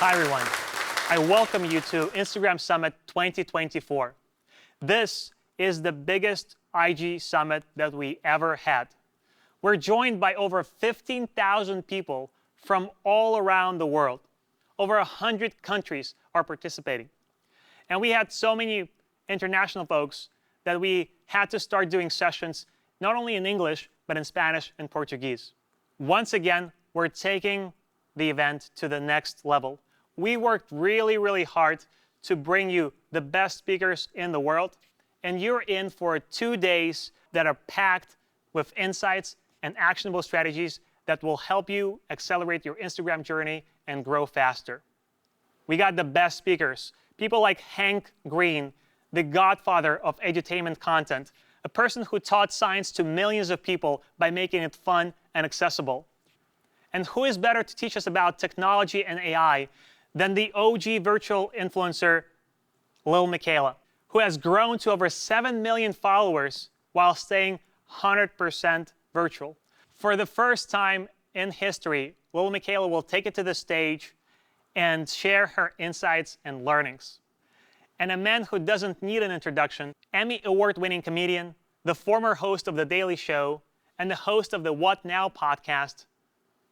Hi, everyone. I welcome you to Instagram Summit 2024. This is the biggest IG summit that we ever had. We're joined by over 15,000 people from all around the world. Over 100 countries are participating. And we had so many international folks that we had to start doing sessions not only in English, but in Spanish and Portuguese. Once again, we're taking the event to the next level. We worked really hard to bring you the best speakers in the world, and you're in for 2 days that are packed with insights and actionable strategies that will help you accelerate your Instagram journey and grow faster. We got the best speakers, people like Hank Green, the godfather of edutainment content, a person who taught science to millions of people by making it fun and accessible. And who is better to teach us about technology and AI than the OG virtual influencer, Lil Michaela, who has grown to over 7 million followers while staying 100% virtual. For the first time in history, Lil Michaela will take it to the stage and share her insights and learnings. And a man who doesn't need an introduction, Emmy Award-winning comedian, the former host of The Daily Show, and the host of the What Now podcast,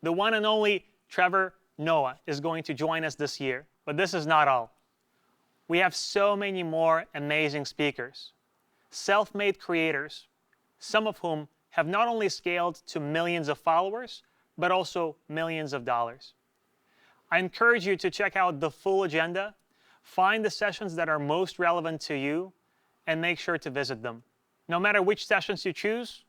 the one and only Trevor Noah is going to join us this year. But this is not all. We have so many more amazing speakers, self-made creators, some of whom have not only scaled to millions of followers, but also millions of dollars. I encourage you to check out the full agenda, find the sessions that are most relevant to you, and make sure to visit them. No matter which sessions you choose,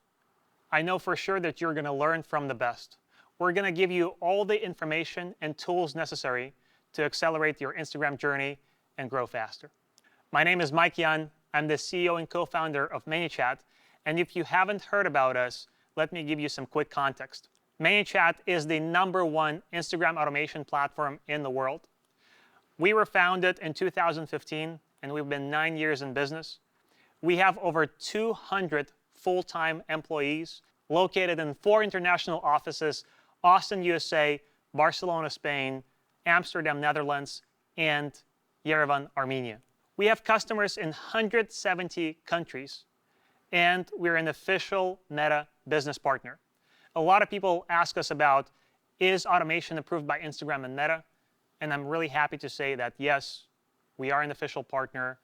I know for sure that you're going to learn from the best. We're going to give you all the information and tools necessary to accelerate your Instagram journey and grow faster. My name is Mike Yun. I'm the CEO and co-founder of Manychat. And if you haven't heard about us, let me give you some quick context. Manychat is the #1 Instagram automation platform in the world. We were founded in 2015, and we've been 9 years in business. We have over 200 full-time employees located in 4 international offices: Austin, USA, Barcelona, Spain, Amsterdam, Netherlands, and Yerevan, Armenia. We have customers in 170 countries, and we're an official Meta business partner. A lot of people ask us about, is automation approved by Instagram and Meta? And I'm really happy to say that yes, we are an official partner,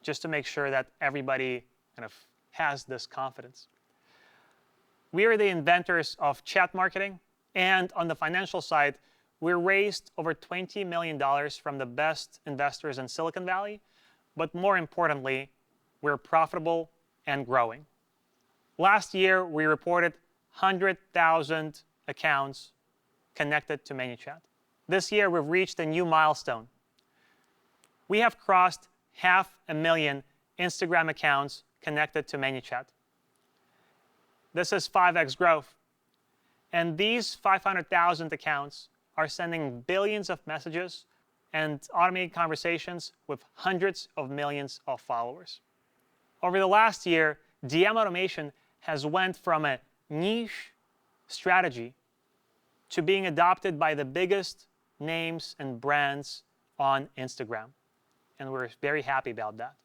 just to make sure that everybody kind of has this confidence. We are the inventors of chat marketing, and on the financial side, we raised over $20 million from the best investors in Silicon Valley, but more importantly, we're profitable and growing. Last year, we reported 100,000 accounts connected to Manychat. This year, we've reached a new milestone. We have crossed 500,000 Instagram accounts connected to Manychat. This is 5x growth. And these 500,000 accounts are sending billions of messages and automated conversations with hundreds of millions of followers. Over the last year, DM automation has went from a niche strategy to being adopted by the biggest names and brands on Instagram. And we're very happy about that.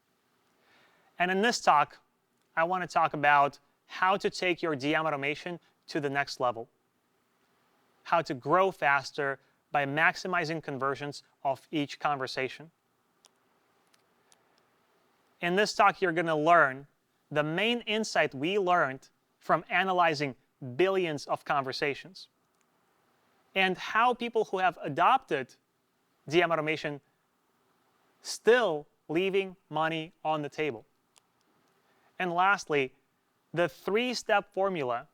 And in this talk, I want to talk about how to take your DM automation to the next level. How to grow faster by maximizing conversions of each conversation. In this talk, you're going to learn the main insight we learned from analyzing billions of conversations, and how people who have adopted DM automation still leaving money on the table. And lastly, the 3-step formula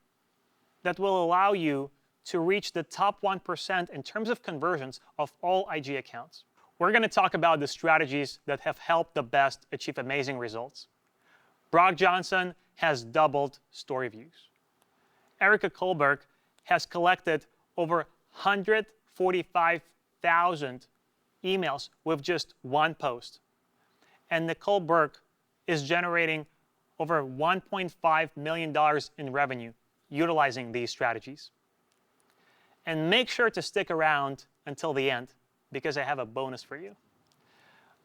that will allow you to reach the top 1% in terms of conversions of all IG accounts. We're going to talk about the strategies that have helped the best achieve amazing results. Brock Johnson has doubled story views. Erica Kohlberg has collected over 145,000 emails with just one post. And Nicole Burke is generating over $1.5 million in revenue utilizing these strategies. And make sure to stick around until the end, because I have a bonus for you.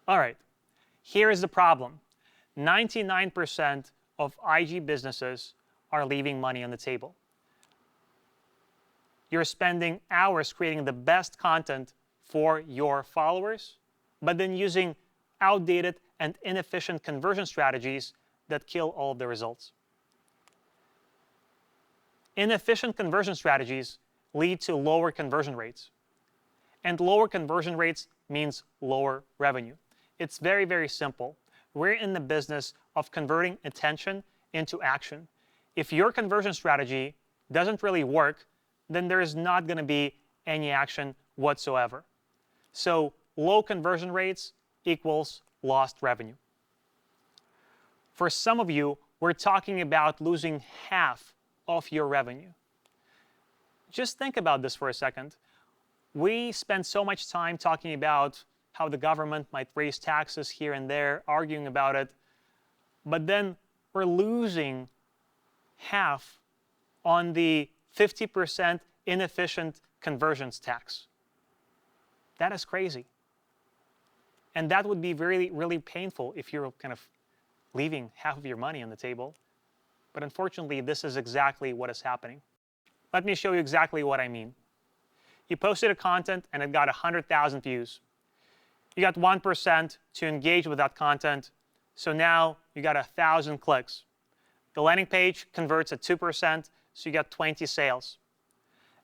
All right, here is the problem. 99% of IG businesses are leaving money on the table. You're spending hours creating the best content for your followers, but then using outdated and inefficient conversion strategies that kill all of the results. Inefficient conversion strategies lead to lower conversion rates. And lower conversion rates means lower revenue. It's very, very simple. We're in the business of converting attention into action. If your conversion strategy doesn't really work, then there is not going to be any action whatsoever. So low conversion rates equals lost revenue. For some of you, we're talking about losing half of your revenue. Just think about this for a second. We spend so much time talking about how the government might raise taxes here and there, arguing about it, but then we're losing half on the 50% inefficient conversions tax. That is crazy. And that would be really, really painful if you're kind of leaving half of your money on the table. But unfortunately, this is exactly what is happening. Let me show you exactly what I mean. You posted a content and it got 100,000 views. You got 1% to engage with that content, so now you got 1,000 clicks. The landing page converts at 2%, so you got 20 sales.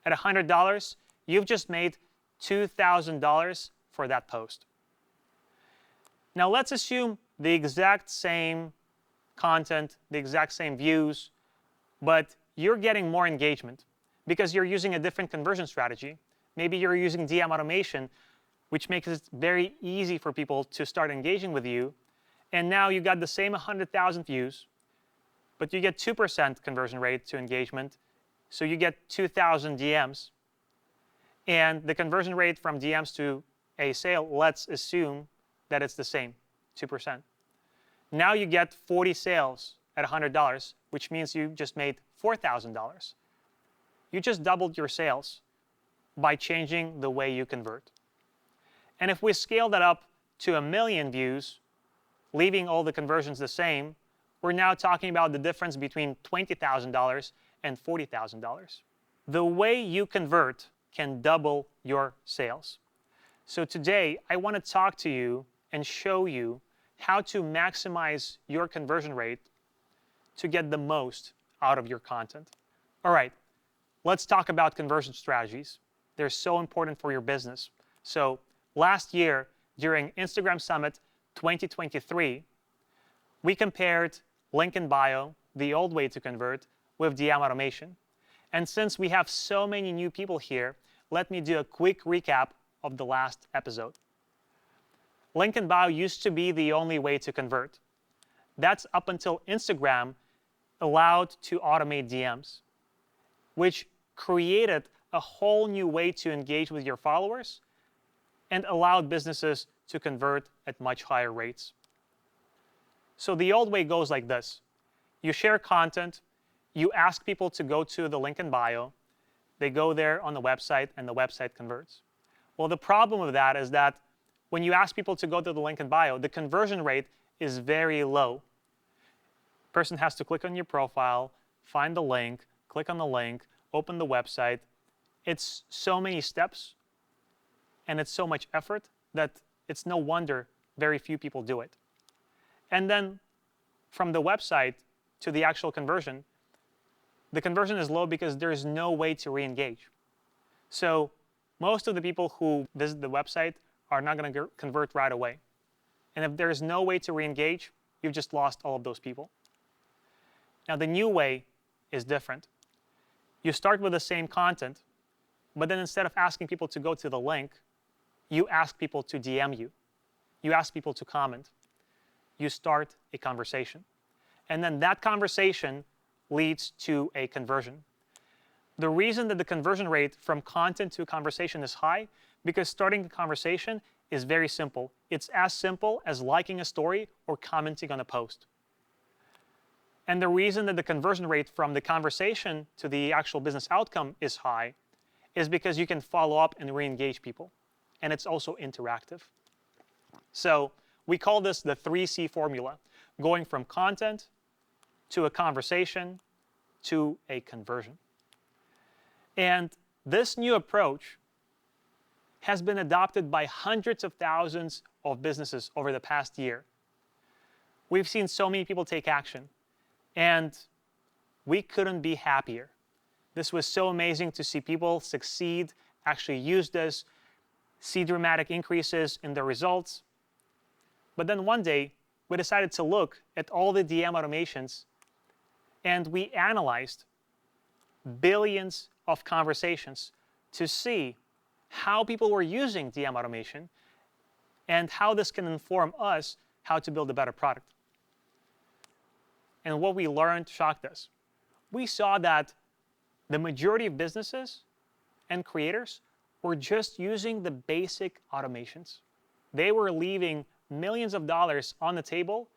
At $100, you've just made $2,000 for that post. Now let's assume the exact same content, the exact same views, but you're getting more engagement because you're using a different conversion strategy. Maybe you're using DM automation, which makes it very easy for people to start engaging with you. And now you got the same 100,000 views, but you get 2% conversion rate to engagement, so you get 2,000 DMs. And the conversion rate from DMs to a sale, let's assume that it's the same, 2%. Now you get 40 sales at $100, which means you just made $4,000. You just doubled your sales by changing the way you convert. And if we scale that up to 1 million views, leaving all the conversions the same, we're now talking about the difference between $20,000 and $40,000. The way you convert can double your sales. So today, I want to talk to you and show you how to maximize your conversion rate to get the most out of your content. All right, let's talk about conversion strategies. They're so important for your business. So last year, during Instagram Summit 2023, we compared link in bio, the old way to convert, with DM automation. And since we have so many new people here, let me do a quick recap of the last episode. Link in bio used to be the only way to convert. That's up until Instagram allowed to automate DMs, which created a whole new way to engage with your followers and allowed businesses to convert at much higher rates. So the old way goes like this. You share content, you ask people to go to the link in bio, they go there on the website, and the website converts. Well, the problem with that is that when you ask people to go to the link in bio, the conversion rate is very low. Person has to click on your profile, find the link, click on the link, open the website. It's so many steps and it's so much effort that it's no wonder very few people do it. And then from the website to the actual conversion, the conversion is low because there's no way to re-engage. So most of the people who visit the website are not going to convert right away. And if there's no way to re-engage, you've just lost all of those people. Now the new way is different. You start with the same content, but then instead of asking people to go to the link, you ask people to DM you. You ask people to comment. You start a conversation. And then that conversation leads to a conversion. The reason that the conversion rate from content to conversation is high, because starting a conversation is very simple. It's as simple as liking a story or commenting on a post. And the reason that the conversion rate from the conversation to the actual business outcome is high is because you can follow up and re-engage people. and it's also interactive. So we call this the 3C formula, going from content to a conversation to a conversion. And this new approach has been adopted by hundreds of thousands of businesses over the past year. We've seen so many people take action, and we couldn't be happier. This was so amazing to see people succeed, actually use this, see dramatic increases in their results. But then one day, we decided to look at all the DM automations, and we analyzed billions of conversations to see how people were using DM automation and how this can inform us how to build a better product. And what we learned shocked us. We saw that the majority of businesses and creators were just using the basic automations. They were leaving millions of dollars on the table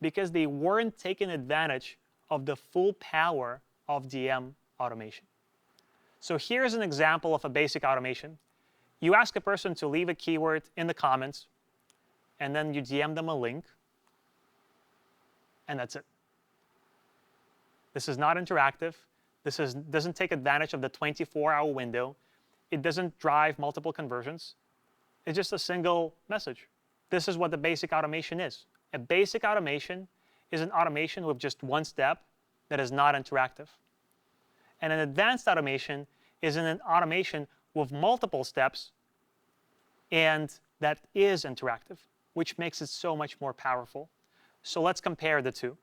because they weren't taking advantage of the full power of DM automation. So here's an example of a basic automation. You ask a person to leave a keyword in the comments, and then you DM them a link, and that's it. This is not interactive. This doesn't take advantage of the 24-hour window. It doesn't drive multiple conversions. It's just a single message. This is what the basic automation is. A basic automation is an automation with just one step that is not interactive. And an advanced automation is an automation with multiple steps and that is interactive, which makes it so much more powerful. So let's compare the two.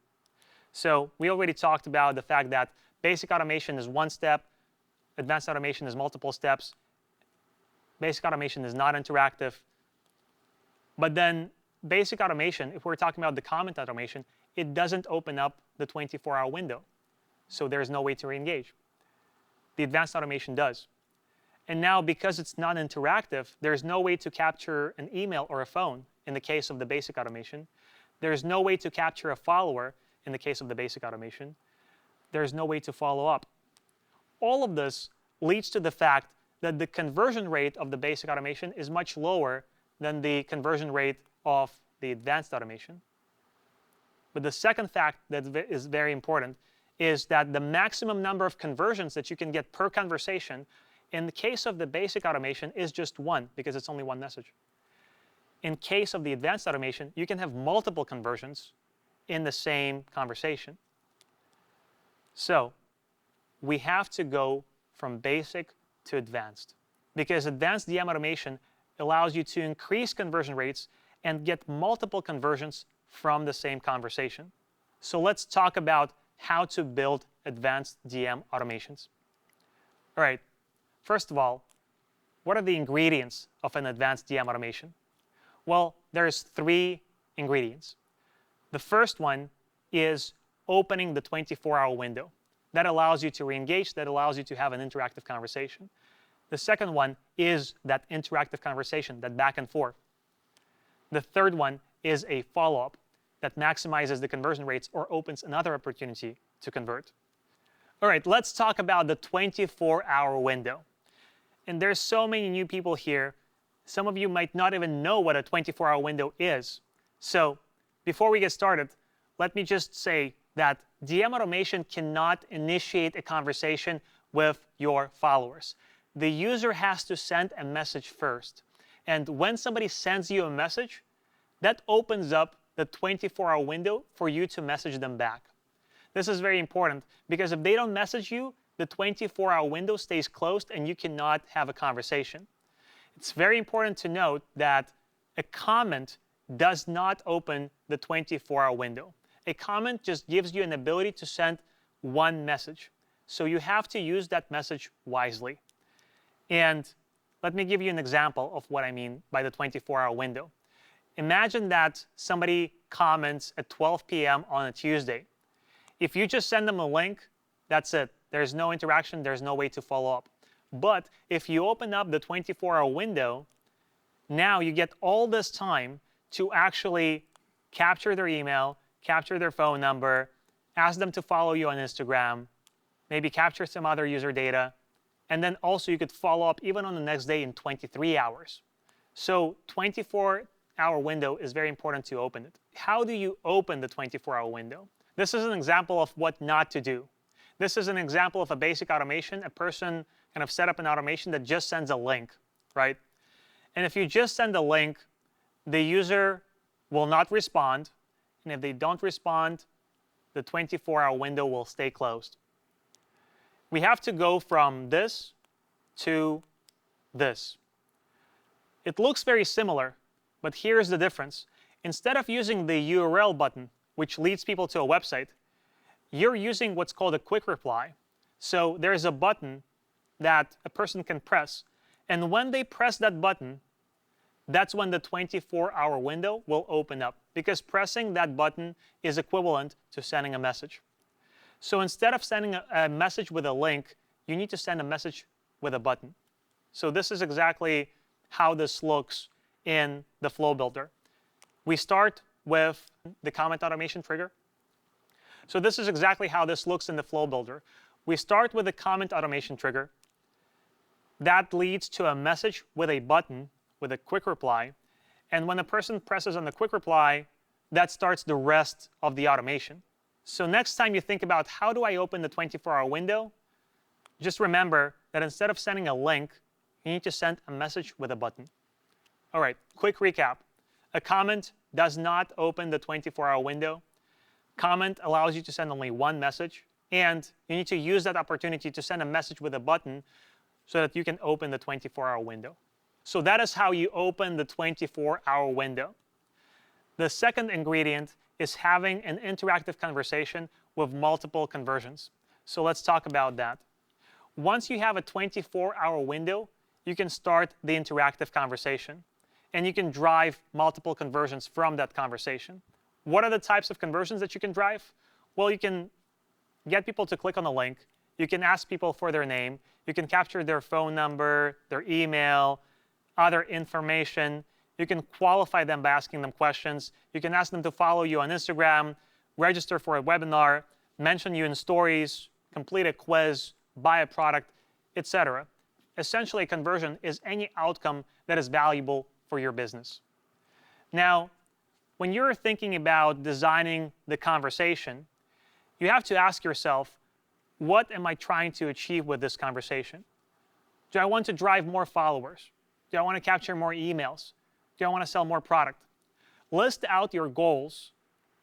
So we already talked about the fact that basic automation is one step, advanced automation is multiple steps. Basic automation is not interactive. But then basic automation, if we're talking about the comment automation, it doesn't open up the 24-hour window. So there's no way to re-engage. The advanced automation does. And now, because it's not interactive, there's no way to capture an email or a phone in the case of the basic automation. There's no way to capture a follower in the case of the basic automation. There's no way to follow up. All of this leads to the fact that the conversion rate of the basic automation is much lower than the conversion rate of the advanced automation. But the second fact that is very important is that the maximum number of conversions that you can get per conversation in the case of the basic automation is just one, because it's only one message. In case of the advanced automation, you can have multiple conversions in the same conversation. So we have to go from basic to advanced, because advanced DM automation allows you to increase conversion rates and get multiple conversions from the same conversation. So let's talk about how to build advanced DM automations. All right, first of all, what are the ingredients of an advanced DM automation? Well, there's 3 ingredients. The first one is opening the 24-hour window. That allows you to re-engage, that allows you to have an interactive conversation. The second one is that interactive conversation, that back and forth. The third one is a follow-up that maximizes the conversion rates or opens another opportunity to convert. All right, let's talk about the 24-hour window. And there's so many new people here. Some of you might not even know what a 24-hour window is. So before we get started, let me just say that DM automation cannot initiate a conversation with your followers. The user has to send a message first. And when somebody sends you a message, that opens up the 24-hour window for you to message them back. This is very important because if they don't message you, the 24-hour window stays closed and you cannot have a conversation. It's very important to note that a comment does not open the 24-hour window. A comment just gives you an ability to send one message. So you have to use that message wisely. And let me give you an example of what I mean by the 24-hour window. Imagine that somebody comments at 12 p.m. on a Tuesday. If you just send them a link, that's it. There's no interaction, there's no way to follow up. But if you open up the 24-hour window, now you get all this time to actually capture their email, capture their phone number, ask them to follow you on Instagram, maybe capture some other user data, and then also you could follow up even on the next day in 23 hours. So 24-hour window is very important to open it. How do you open the 24-hour window? This is an example of what not to do. This is an example of a basic automation. A person kind of set up an automation that just sends a link, right? And if you just send a link, the user will not respond. And if they don't respond, the 24-hour window will stay closed. We have to go from this to this. It looks very similar, but here's the difference. Instead of using the URL button, which leads people to a website, you're using what's called a quick reply. So there is a button that a person can press. And when they press that button, that's when the 24-hour window will open up, because pressing that button is equivalent to sending a message. So instead of sending a message with a link, you need to send a message with a button. So this is exactly how this looks in the flow builder. We start with the comment automation trigger. So this is exactly how this looks in the flow builder. We start with the comment automation trigger. That leads to a message with a button with a quick reply. And when a person presses on the quick reply, that starts the rest of the automation. So next time you think about how do I open the 24-hour window, just remember that instead of sending a link, you need to send a message with a button. All right, quick recap. A comment does not open the 24-hour window. Comment allows you to send only one message, and you need to use that opportunity to send a message with a button so that you can open the 24-hour window. So that is how you open the 24-hour window. The second ingredient is having an interactive conversation with multiple conversions. So let's talk about that. Once you have a 24-hour window, you can start the interactive conversation, and you can drive multiple conversions from that conversation. What are the types of conversions that you can drive? Well, you can get people to click on the link. You can ask people for their name. You can capture their phone number, their email, other information. You can qualify them by asking them questions. You can ask them to follow you on Instagram, register for a webinar, mention you in stories, complete a quiz, buy a product, etc. Essentially, a conversion is any outcome that is valuable for your business. Now, when you're thinking about designing the conversation, you have to ask yourself, what am I trying to achieve with this conversation? Do I want to drive more followers? Do I want to capture more emails? Do I want to sell more product? List out your goals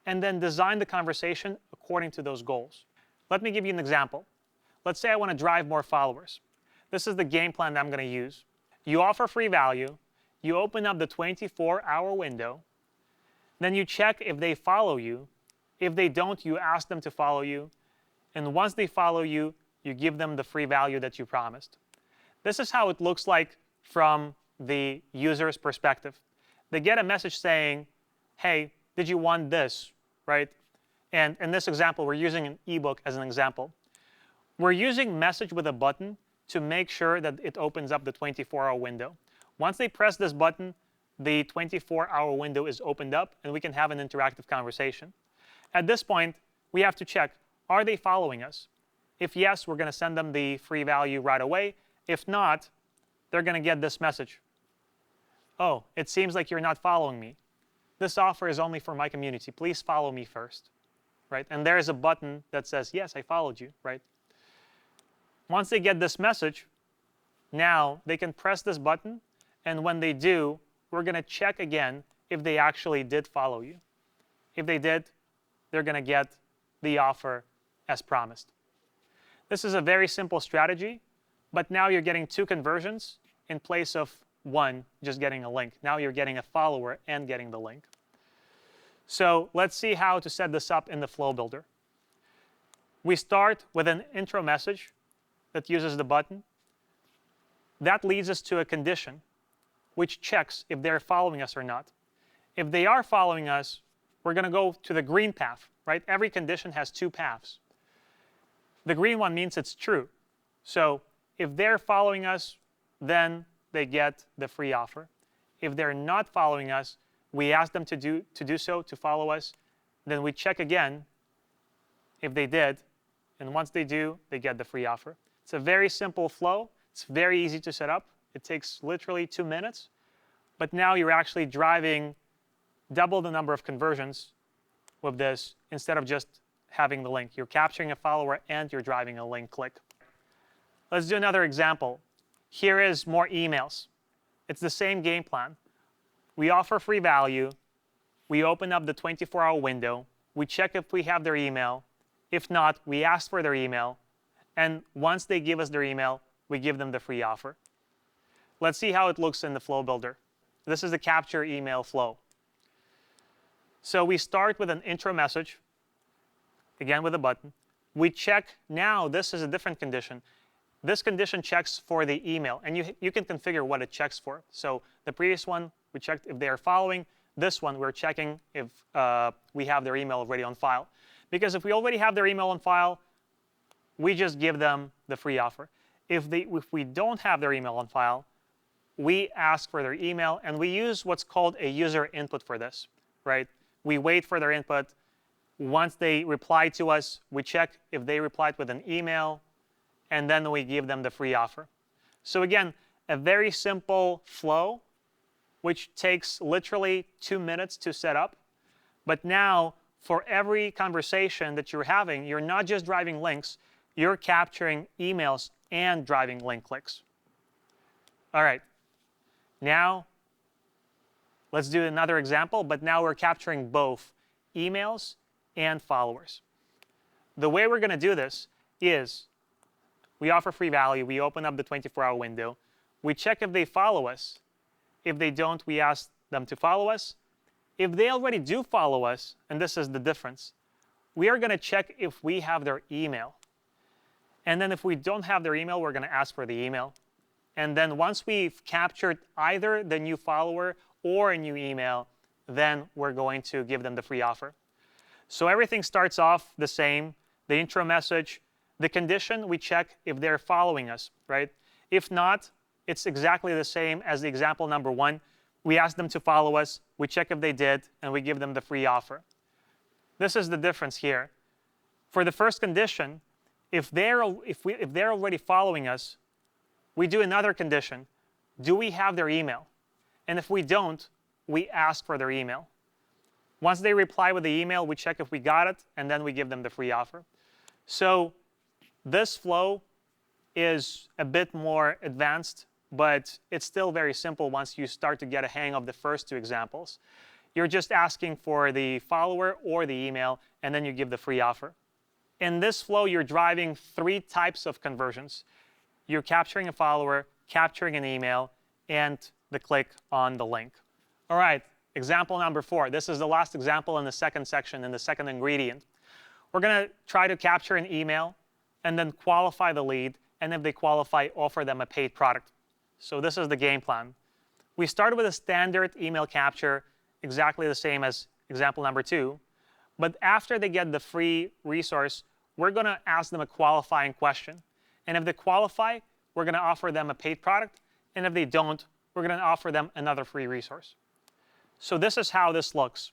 and then design the conversation according to those goals. Let me give you an example. Let's say I want to drive more followers. This is the game plan that I'm going to use. You offer free value. You open up the 24-hour window. Then you check if they follow you. If they don't, you ask them to follow you. And once they follow you, you give them the free value that you promised. This is how it looks like from the user's perspective. They get a message saying, hey, did you want this, right? And in this example, we're using an ebook as an example. We're using message with a button to make sure that it opens up the 24-hour window. Once they press this button, the 24-hour window is opened up, and we can have an interactive conversation. At this point, we have to check, are they following us? If yes, we're going to send them the free value right away. If not, they're going to get this message. Oh, it seems like you're not following me. This offer is only for my community. Please follow me first, right? And there's a button that says, yes, I followed you, right? Once they get this message, now they can press this button, and when they do, we're going to check again if they actually did follow you. If they did, they're going to get the offer as promised. This is a very simple strategy, but now you're getting two conversions in place of one just getting a link. Now you're getting a follower and getting the link. So let's see how to set this up in the flow builder. We start with an intro message that uses the button. That leads us to a condition which checks if they're following us or not. If they are following us, we're going to go to the green path, right? Every condition has two paths. The green one means it's true. So if they're following us, then they get the free offer. If they're not following us, we ask them to do so, to follow us. Then we check again if they did. And once they do, they get the free offer. It's a very simple flow. It's very easy to set up. It takes literally 2 minutes. but now you're actually driving double the number of conversions with this instead of just having the link. You're capturing a follower and you're driving a link click. Let's do another example. Here is more emails. It's the same game plan. We offer free value. We open up the 24-hour window. We check if we have their email. If not, we ask for their email. And once they give us their email, we give them the free offer. Let's see how it looks in the flow builder. This is the capture email flow. So we start with an intro message, again with a button. We check, now this is a different condition. This condition checks for the email, and you can configure what it checks for. So the previous one, we checked if they are following. This one, we're checking if we have their email already on file. Because if we already have their email on file, we just give them the free offer. If we don't have their email on file, we ask for their email, and we use what's called a user input for this, right? We wait for their input. Once they reply to us, we check if they replied with an email, and then we give them the free offer. So again, a very simple flow, which takes literally 2 minutes to set up. But now, for every conversation that you're having, you're not just driving links, you're capturing emails and driving link clicks. All right. Now, let's do another example, but now we're capturing both emails and followers. The way we're going to do this is we offer free value. We open up the 24-hour window. We check if they follow us. If they don't, we ask them to follow us. If they already do follow us, and this is the difference, we are going to check if we have their email. And then if we don't have their email, we're going to ask for the email. And then once we've captured either the new follower or a new email, then we're going to give them the free offer. So everything starts off the same. The intro message, the condition, we check if they're following us, right? If not, it's exactly the same as the example number 1. We ask them to follow us, we check if they did, and we give them the free offer. This is the difference here. For the first condition, if they're already following us, we do another condition. Do we have their email? And if we don't, we ask for their email. Once they reply with the email, we check if we got it, and then we give them the free offer. So this flow is a bit more advanced, but it's still very simple once you start to get a hang of the first 2 examples. You're just asking for the follower or the email, and then you give the free offer. In this flow, you're driving 3 types of conversions. You're capturing a follower, capturing an email, and the click on the link. All right, example number 4. This is the last example in the second section, in the second ingredient. We're going to try to capture an email and then qualify the lead, and if they qualify, offer them a paid product. So this is the game plan. We started with a standard email capture, exactly the same as example number 2. But after they get the free resource, we're going to ask them a qualifying question. And if they qualify, we're going to offer them a paid product. And if they don't, we're going to offer them another free resource. So this is how this looks.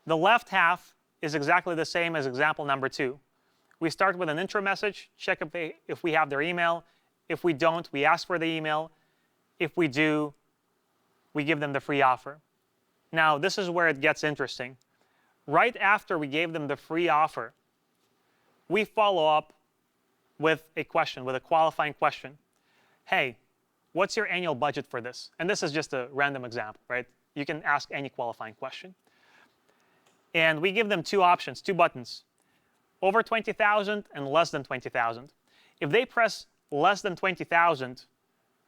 The left half is exactly the same as example number 2. We start with an intro message, check if we have their email. If we don't, we ask for the email. If we do, we give them the free offer. Now, this is where it gets interesting. Right after we gave them the free offer, we follow up with a question, with a qualifying question. Hey, what's your annual budget for this? And this is just a random example, right? You can ask any qualifying question. And we give them 2 options, 2 buttons, over 20,000 and less than 20,000. If they press less than 20,000,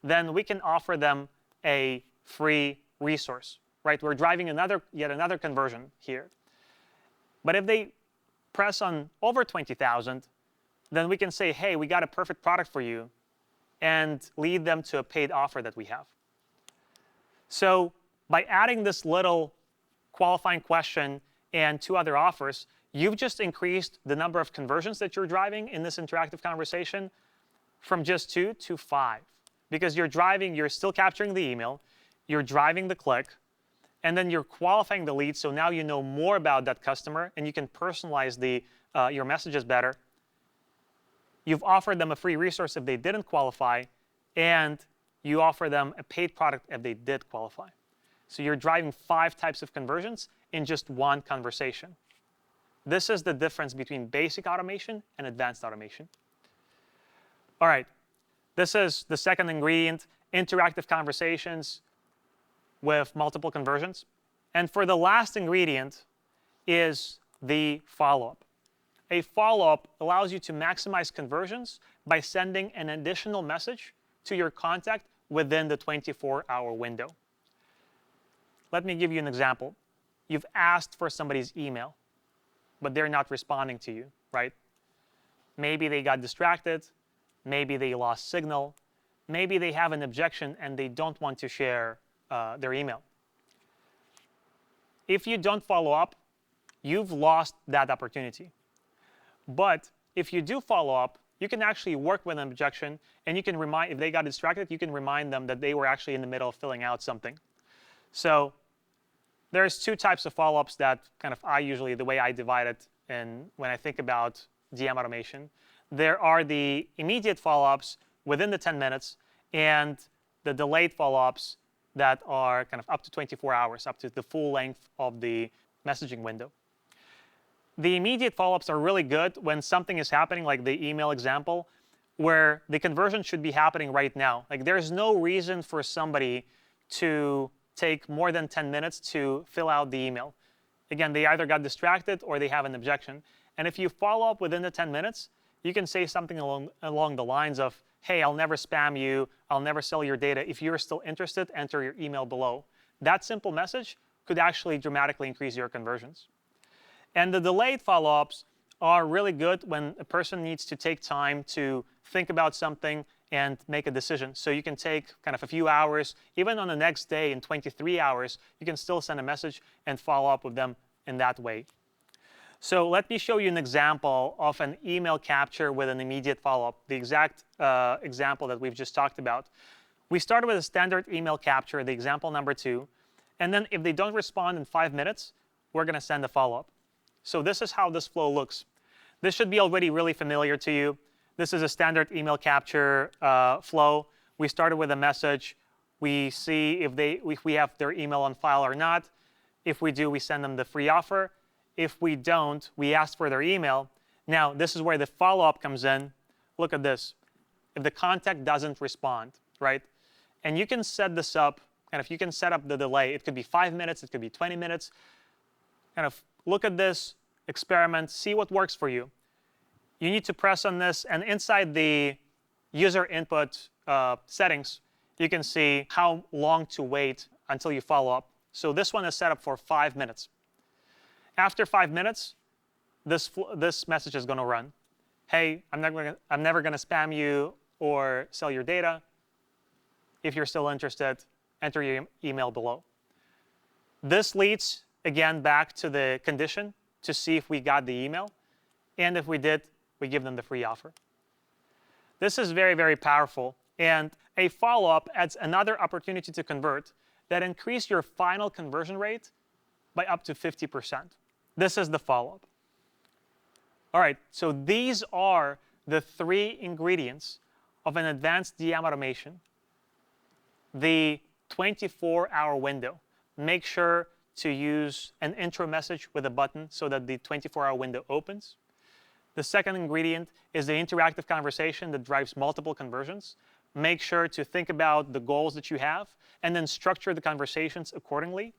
then we can offer them a free resource, right? We're driving yet another conversion here. But if they press on over 20,000, then we can say, hey, we got a perfect product for you, and lead them to a paid offer that we have. So by adding this little qualifying question and 2 other offers, you've just increased the number of conversions that you're driving in this interactive conversation from just 2 to 5. Because you're still capturing the email, you're driving the click, and then you're qualifying the lead, so now you know more about that customer, and you can personalize your messages better. You've offered them a free resource if they didn't qualify, and you offer them a paid product if they did qualify. So you're driving 5 types of conversions in just one conversation. This is the difference between basic automation and advanced automation. All right, this is the second ingredient, interactive conversations with multiple conversions. And for the last ingredient is the follow-up. A follow-up allows you to maximize conversions by sending an additional message to your contact within the 24-hour window. Let me give you an example. You've asked for somebody's email, but they're not responding to you, right? Maybe they got distracted. Maybe they lost signal. Maybe they have an objection and they don't want to share their email. If you don't follow up, you've lost that opportunity. But if you do follow up, you can actually work with an objection, and you can remind, if they got distracted, you can remind them that they were actually in the middle of filling out something. So there's 2 types of follow-ups that kind of the way I divide it and when I think about DM automation. There are the immediate follow-ups within the 10 minutes and the delayed follow-ups that are kind of up to 24 hours, up to the full length of the messaging window. The immediate follow-ups are really good when something is happening, like the email example, where the conversion should be happening right now. Like there's no reason for somebody to take more than 10 minutes to fill out the email. Again, they either got distracted or they have an objection. And if you follow up within the 10 minutes, you can say something along the lines of, hey, I'll never spam you. I'll never sell your data. If you're still interested, enter your email below. That simple message could actually dramatically increase your conversions. And the delayed follow-ups are really good when a person needs to take time to think about something and make a decision. So you can take kind of a few hours, even on the next day in 23 hours, you can still send a message and follow up with them in that way. So let me show you an example of an email capture with an immediate follow-up, the exact example that we've just talked about. We started with a standard email capture, the example number 2, and then if they don't respond in 5 minutes, we're going to send a follow-up. So this is how this flow looks. This should be already really familiar to you. This is a standard email capture flow. We started with a message. We see if we have their email on file or not. If we do, we send them the free offer. If we don't, we ask for their email. Now, this is where the follow-up comes in. Look at this. If the contact doesn't respond, right? And you can set this up, kind of, you can set up the delay. It could be 5 minutes, it could be 20 minutes. Kind of look at this, experiment, see what works for you. You need to press on this, and inside the user input settings, you can see how long to wait until you follow up. So this one is set up for 5 minutes. After 5 minutes, this message is going to run. Hey, I'm never going to spam you or sell your data. If you're still interested, enter your email below. This leads, again, back to the condition to see if we got the email. And if we did, we give them the free offer. This is very, very powerful. And a follow-up adds another opportunity to convert that increase your final conversion rate by up to 50%. This is the follow-up. All right, so these are the 3 ingredients of an advanced DM automation. The 24-hour window. Make sure to use an intro message with a button so that the 24-hour window opens. The second ingredient is the interactive conversation that drives multiple conversions. Make sure to think about the goals that you have and then structure the conversations accordingly.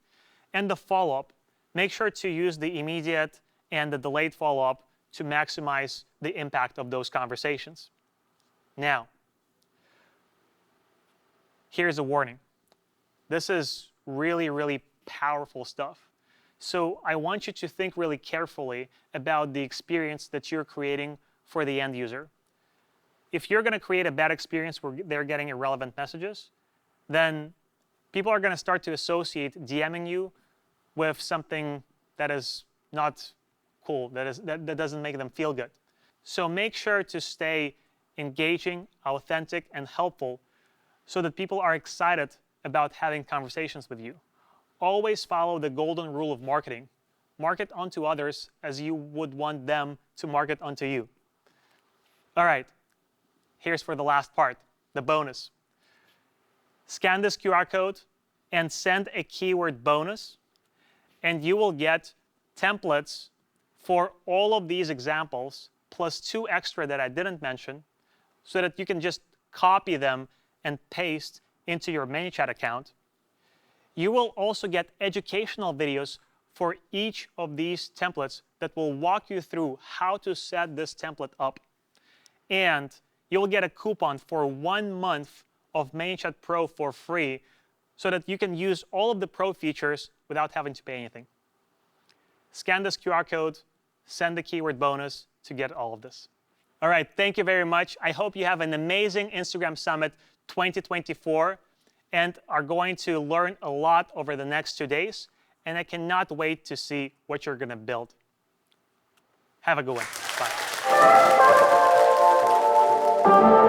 And the follow-up, make sure to use the immediate and the delayed follow-up to maximize the impact of those conversations. Now, here's a warning. This is really, really powerful stuff. So I want you to think really carefully about the experience that you're creating for the end user. If you're going to create a bad experience where they're getting irrelevant messages, then people are going to start to associate DMing you with something that is not cool, that doesn't make them feel good. So make sure to stay engaging, authentic, and helpful so that people are excited about having conversations with you. Always follow the golden rule of marketing. Market unto others as you would want them to market unto you. All right, here's for the last part, the bonus. Scan this QR code and send a keyword bonus, and you will get templates for all of these examples, plus 2 extra that I didn't mention, so that you can just copy them and paste into your Manychat account. You will also get educational videos for each of these templates that will walk you through how to set this template up. And you'll get a coupon for 1 month of Manychat Pro for free, so that you can use all of the Pro features without having to pay anything. Scan this QR code, send the keyword bonus to get all of this. All right, thank you very much. I hope you have an amazing Instagram Summit 2024 and are going to learn a lot over the next 2 days. And I cannot wait to see what you're going to build. Have a good one. Bye.